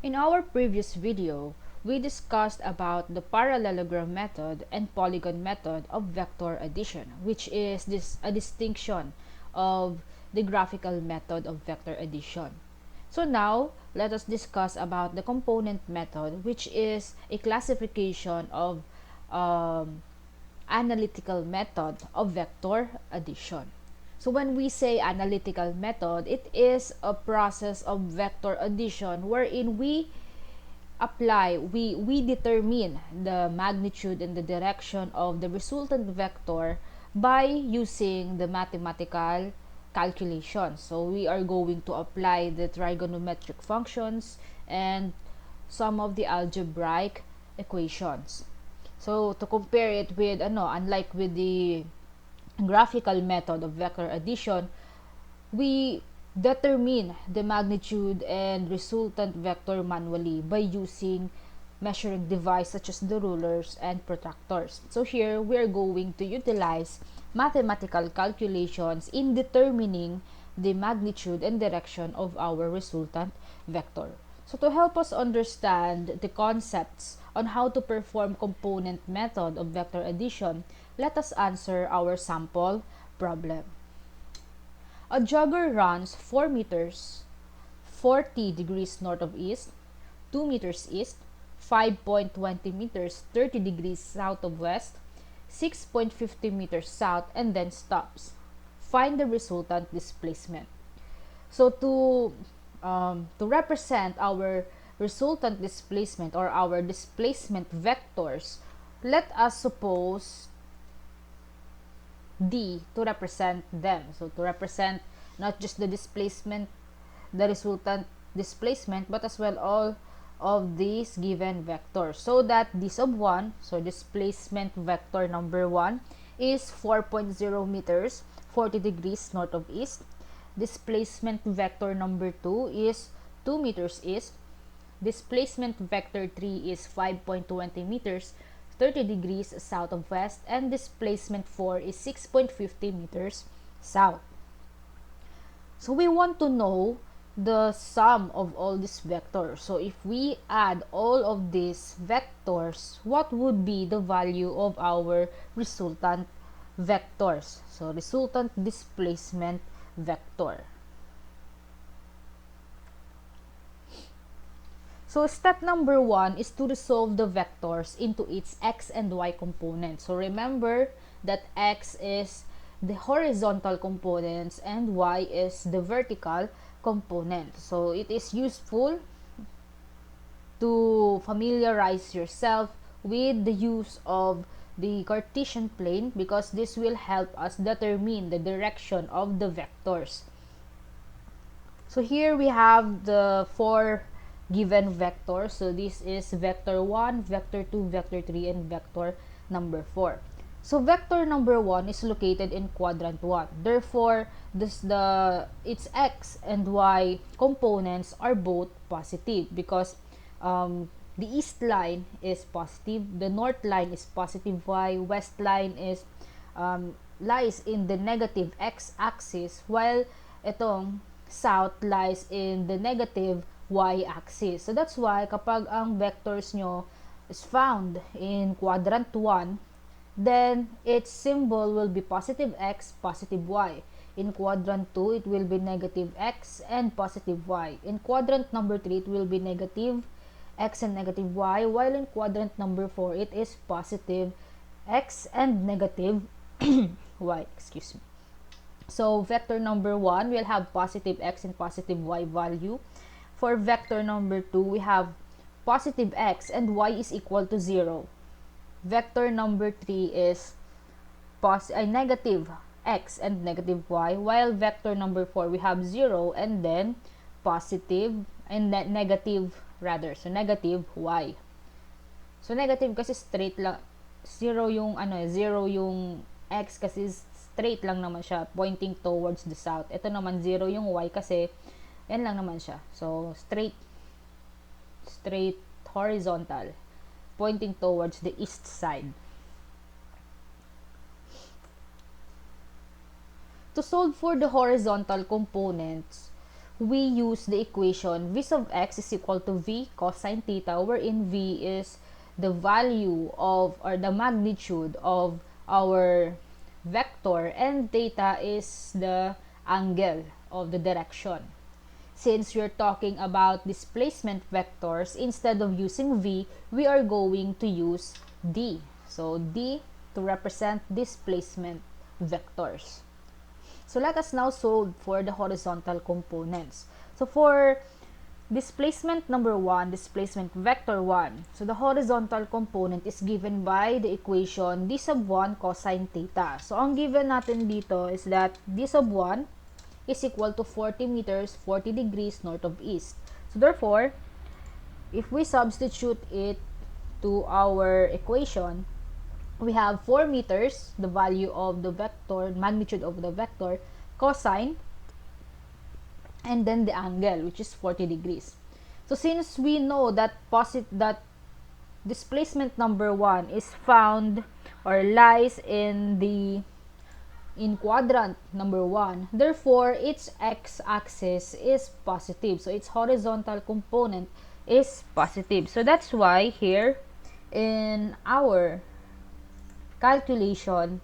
In our previous video, we discussed about the parallelogram method and polygon method of vector addition, which is a distinction of the graphical method of vector addition. So now, let us discuss about the component method, which is a classification of analytical method of vector addition. So when we say analytical method, it is a process of vector addition wherein we determine the magnitude and the direction of the resultant vector by using the mathematical calculation. So we are going to apply the trigonometric functions and some of the algebraic equations. So to compare it with unlike with the graphical method of vector addition, we determine the magnitude and resultant vector manually by using measuring device such as the rulers and protractors. So here we are going to utilize mathematical calculations in determining the magnitude and direction of our resultant vector. So to help us understand the concepts on how to perform component method of vector addition, let us answer our sample problem. A jogger runs 4 meters, 40 degrees north of east, 2 meters east, 5.20 meters, 30 degrees south of west, 6.50 meters south, and then stops. Find the resultant displacement. So to represent our resultant displacement or our displacement vectors, let us suppose D to represent them. So to represent not just the displacement, the resultant displacement, but as well all of these given vectors. So that d sub 1, so displacement vector number 1 is 4.0 meters, 40 degrees north of east. Displacement vector number 2 is 2 meters east. Displacement vector 3 is 5.20 meters, 30 degrees south of west, and displacement 4 is 6.50 meters south. So we want to know the sum of all these vectors. So if we add all of these vectors, what would be the value of our resultant vectors? So resultant displacement vector. So step number 1 is to resolve the vectors into its x and y components. So remember that x is the horizontal components and y is the vertical component. So it is useful to familiarize yourself with the use of the Cartesian plane because this will help us determine the direction of the vectors. So here we have the 4 given vectors. So this is vector 1, vector 2, vector 3, and vector number 4. So vector number 1 is located in quadrant 1. Therefore, its x and y components are both positive because the east line is positive, the north line is positive y, west line is lies in the negative x-axis, while itong south lies in the negative y-axis. So that's why kapag ang vectors nyo is found in quadrant 1, then its symbol will be positive x, positive y. In quadrant 2, it will be negative x and positive y. In quadrant number 3, it will be negative x and negative y, while in quadrant number 4, it is positive x and negative y. Excuse me. So vector number 1 will have positive x and positive y value. For vector number 2, we have positive x and y is equal to 0. Vector number 3 is negative x and negative y, while vector number 4, we have 0 and then positive and negative rather. So negative y. So negative kasi straight lang, 0 yung x kasi straight lang naman siya, pointing towards the south. Ito naman 0 yung y kasi yan lang naman siya. So, straight horizontal, pointing towards the east side. To solve for the horizontal components, we use the equation v sub x is equal to v cosine theta, wherein v is the value of, or the magnitude of our vector, and theta is the angle of the direction. Since we're talking about displacement vectors, instead of using v, we are going to use d. So d to represent displacement vectors. So let us now solve for the horizontal components. So for displacement number 1, displacement vector 1, so the horizontal component is given by the equation d sub 1 cosine theta. So ang given natin dito is that d sub 1 is equal to 40 meters, 40 degrees north of east. So therefore, if we substitute it to our equation, we have 4 meters, the value of the vector, magnitude of the vector, cosine, and then the angle, which is 40 degrees. So since we know that that displacement number 1 is found or lies in quadrant number 1, therefore its x-axis is positive. So its horizontal component is positive. So that's why here in our calculation,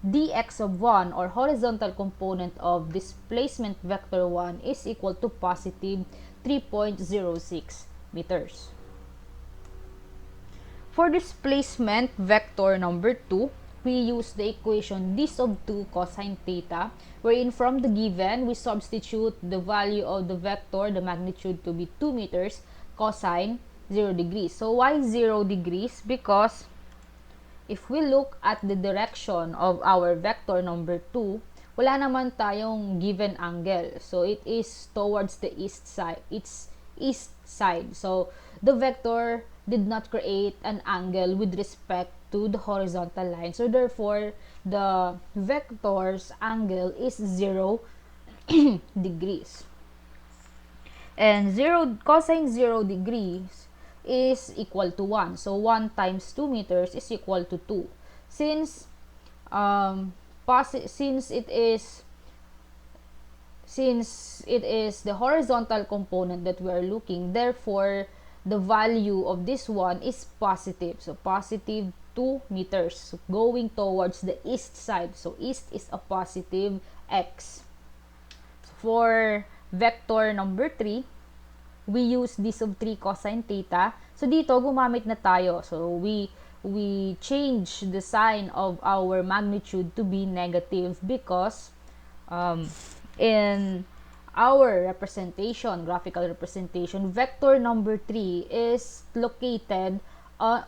dx of 1, or horizontal component of displacement vector 1, is equal to positive 3.06 meters. For displacement vector number 2, we use the equation d sub 2 cosine theta, wherein from the given, we substitute the value of the vector, the magnitude, to be 2 meters, cosine 0 degrees. So why 0 degrees? Because if we look at the direction of our vector number 2, wala naman tayong given angle. So it is towards the east side. It's east side. So the vector did not create an angle with respect to the horizontal line. So therefore, the vector's angle is 0 degrees. And cosine 0 degrees is equal to 1. So 1 times 2 meters is equal to 2. Since it is the horizontal component that we are looking, therefore the value of this one is positive. So positive 2 meters going towards the east side. So east is a positive x. For vector number 3, we use d sub 3 cosine theta. So dito gumamit na tayo. So we change the sign of our magnitude to be negative because in our representation, graphical representation, vector number 3 is located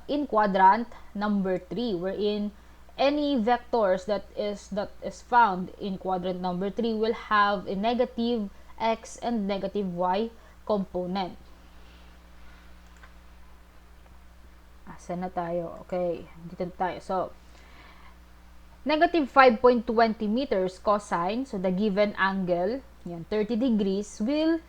in quadrant number 3, wherein any vectors that is found in quadrant number 3 will have a negative x and negative y component. Asan na tayo? Okay, dito tayo. So, negative 5.20 meters cosine, so the given angle, yan, 30 degrees, will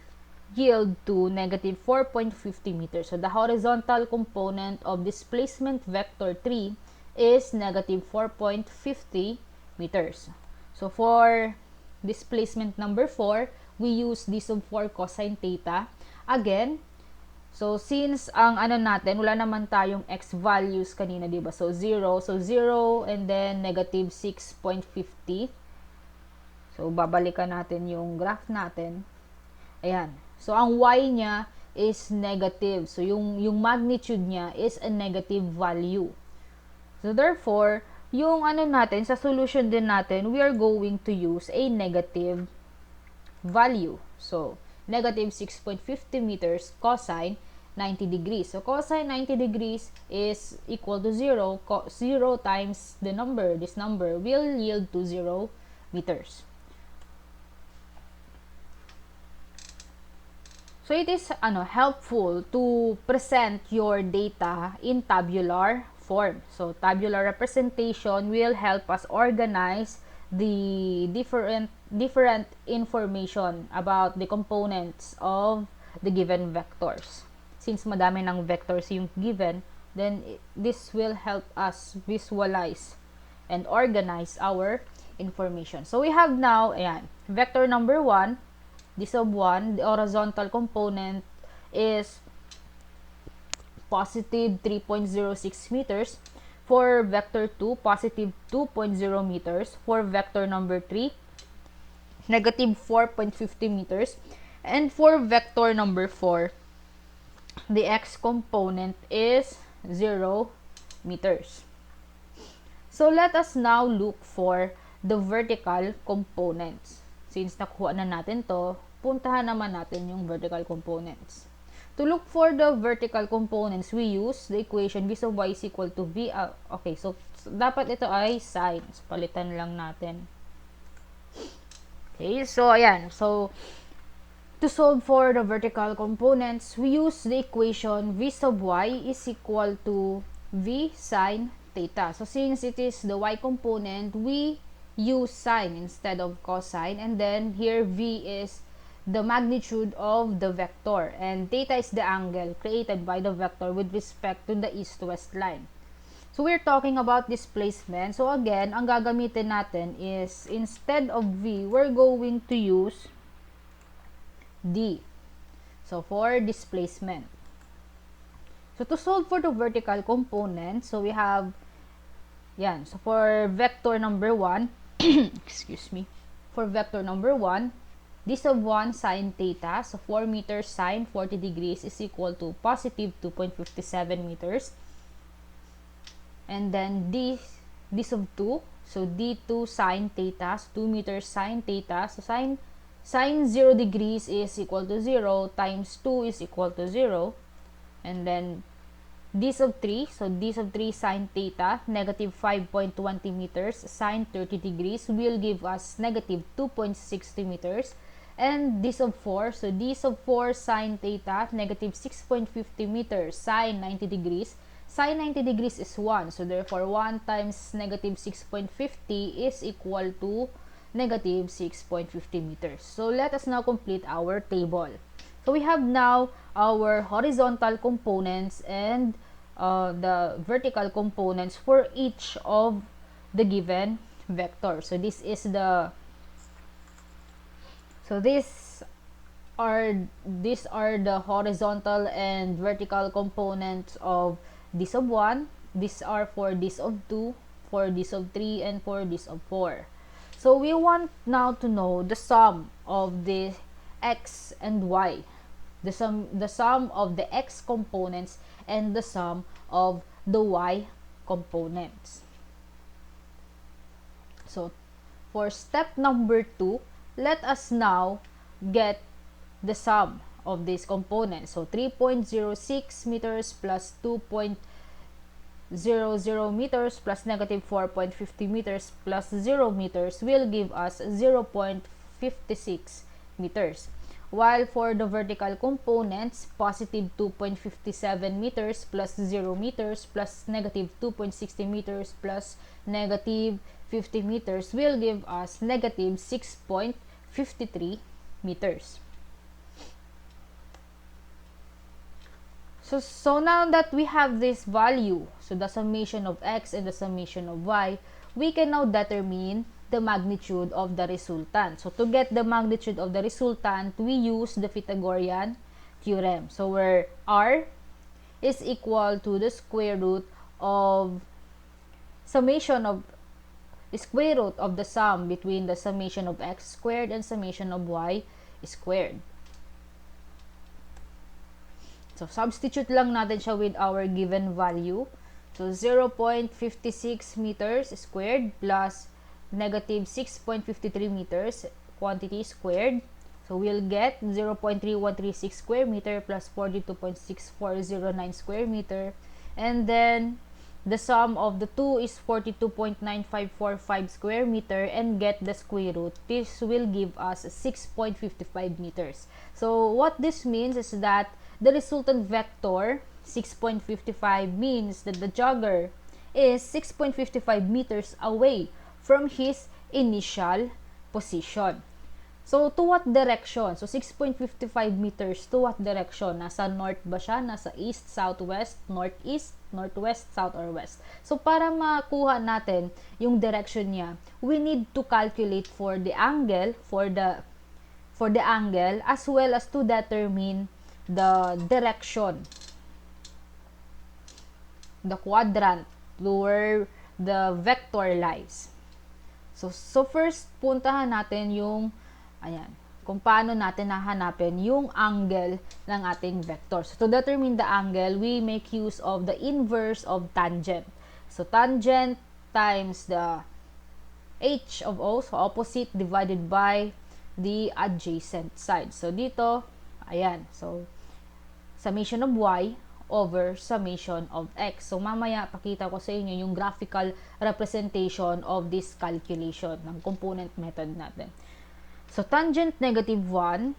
yield to negative 4.50 meters. So, the horizontal component of displacement vector 3 is negative 4.50 meters. So, for displacement number 4, we use d sub 4 cosine theta. Again, so since ang ano natin, wala naman tayong x values kanina, diba? So 0, and then negative 6.50. So babalikan natin yung graph natin. Ayan. So ang y niya is negative. So yung magnitude niya is a negative value. So therefore, yung ano natin, sa solution din natin, we are going to use a negative value. So, negative 6.50 meters cosine 90 degrees. So, cosine 90 degrees is equal to 0. 0 times the number, this number, will yield to 0 meters. So, it is helpful to present your data in tabular form. So, tabular representation will help us organize the different information about the components of the given vectors. Since madami ng vectors yung given, then this will help us visualize and organize our information. So we have now, ayan, vector number 1 d sub 1, the horizontal component is positive 3.06 meters. For vector 2, positive 2.0 meters. For vector number 3, negative 4.50 meters. And for vector number 4, the x component is 0 meters. So let us now look for the vertical components. Since nakuha na natin to, puntahan naman natin yung vertical components. To look for the vertical components, we use the equation v sub y is equal to v. Okay, so dapat ito ay sine. So, palitan lang natin. Okay, so ayan. So, to solve for the vertical components, we use the equation v sub y is equal to v sine theta. So, since it is the y component, we use sine instead of cosine. And then, here v is the magnitude of the vector. And theta is the angle created by the vector with respect to the east-west line. So, we're talking about displacement. So, again, ang gagamitin natin is, instead of v, we're going to use d. So, for displacement. So, to solve for the vertical component, so we have, yan. So, for vector number 1, excuse me, for vector number 1, d sub 1 sine theta, so 4 meters sine 40 degrees is equal to positive 2.57 meters. And then d sub 2, so d2 sine theta, so 2 meters sine theta, so sine 0 degrees is equal to 0 times 2 is equal to 0. And then d sub 3, so d sub 3 sine theta, negative 5.20 meters sine 30 degrees will give us negative 2.60 meters. And d sub 4, so d sub 4 sine theta, negative 6.50 meters sine 90 degrees. Sine 90 degrees is 1, so therefore 1 times negative 6.50 is equal to negative 6.50 meters. So let us now complete our table. So we have now our horizontal components and the vertical components for each of the given vector. So this is the these are the horizontal and vertical components of d sub 1. These are for d sub 2, for d sub 3, and for d sub 4. So we want now to know the sum of the x and y. The sum of the x components and the sum of the y components. So, for step number 2, let us now get the sum of these components. So, 3.06 meters plus 2.00 meters plus negative 4.50 meters plus 0 meters will give us 0.56 meters. While for the vertical components, positive 2.57 meters plus 0 meters plus negative 2.60 meters plus negative 50 meters will give us negative 6.53 meters. So now that we have this value, so the summation of x and the summation of y, we can now determine the magnitude of the resultant. So to get the magnitude of the resultant, we use the Pythagorean theorem. So where r is equal to the square root of summation of square root of the sum between the summation of x squared and summation of y squared. So substitute lang natin siya with our given value. So 0.56 meters squared plus negative 6.53 meters quantity squared. So we'll get 0.3136 square meter plus 42.6409 square meter. And then the sum of the two is 42.9545 square meter, and get the square root. This will give us 6.55 meters. So what this means is that the resultant vector 6.55 means that the jogger is 6.55 meters away from his initial position. So, to what direction? So, 6.55 meters to what direction? Nasa north ba siya? Nasa east, southwest, northeast, northwest, south, or west? So, para makuha natin yung direction niya, we need to calculate for the angle, for the for the angle as well as to determine the direction, the quadrant where the vector lies. So first, puntahan natin yung, ayan, kung paano natin nahanapin yung angle ng ating vector. So to determine the angle, we make use of the inverse of tangent. So tangent times the h of O, so opposite divided by the adjacent side. So dito, ayan, so summation of y over summation of x. So mamaya pakita ko sa inyo yung graphical representation of this calculation ng component method natin. So tangent negative 1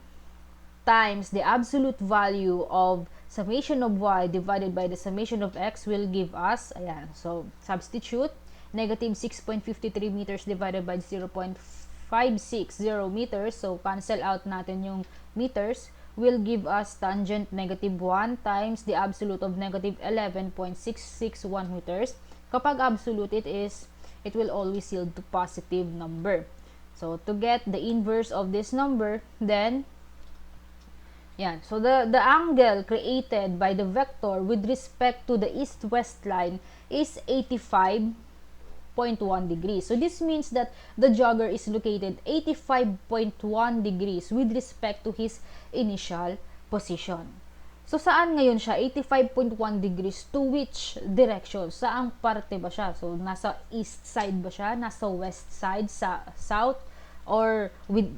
times the absolute value of summation of y divided by the summation of x will give us, ayan, so substitute, negative 6.53 meters divided by 0.560 meters, so cancel out natin yung meters, will give us tangent negative 1 times the absolute of negative 11.661 meters. Kapag absolute, it will always yield to positive number. So to get the inverse of this number, then yan. So the angle created by the vector with respect to the east-west line is 85.1 degrees. So this means that the jogger is located 85.1 degrees with respect to his initial position. So saan ngayon siya? 85.1 degrees to which direction? Saang parte ba siya? So nasa east side ba siya? Nasa west side? Sa south? Or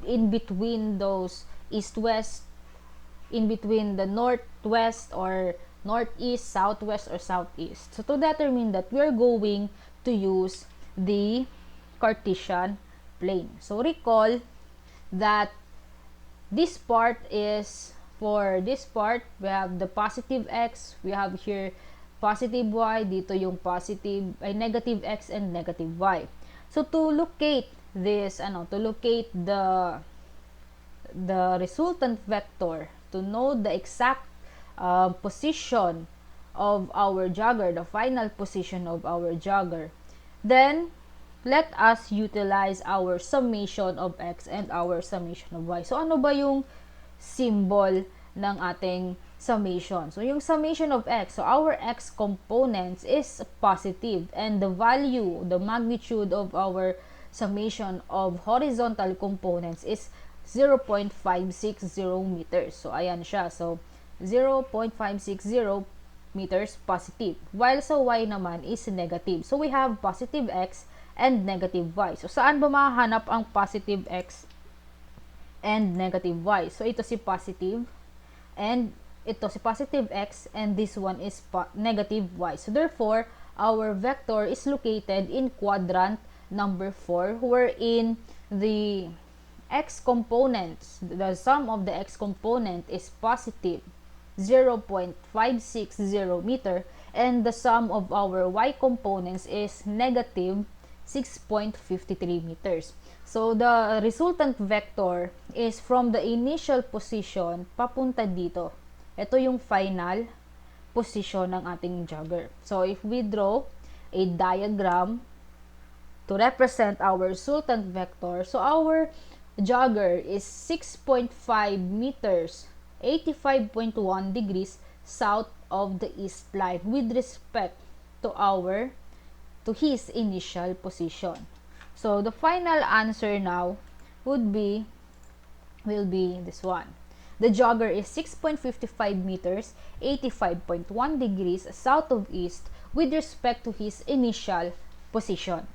in between those east-west? In between the northwest or northeast, southwest, or southeast? So to determine that, we are going to use the Cartesian plane. So recall that this part is, for this part, we have the positive x, we have here positive y, dito yung positive, ay negative x and negative y. So to locate this, to locate the resultant vector, to know the exact position of our jogger, the final position of our jogger, then let us utilize our summation of x and our summation of y. So ano ba yung symbol ng ating summation? So yung summation of x, so our x components is positive, and the value, the magnitude of our summation of horizontal components is 0.560 meters. So ayan siya. So 0.560 meters positive, while sa y naman is negative. So we have positive x and negative y. So saan ba mahanap ang positive x and negative y? So ito si positive, and ito si positive x, and this one is negative y. So therefore, our vector is located in quadrant number 4, wherein the x components, the sum of the x component is positive 0.560 meter, and the sum of our y components is negative 6.53 meters. So the resultant vector is from the initial position papunta dito. Ito yung final position ng ating jogger. So if we draw a diagram to represent our resultant vector, so our jogger is 6.5 meters, 85.1 degrees south of the east line with respect to his initial position. So the final answer now will be this one. The jogger is 6.55 meters, 85.1 degrees south of east with respect to his initial position.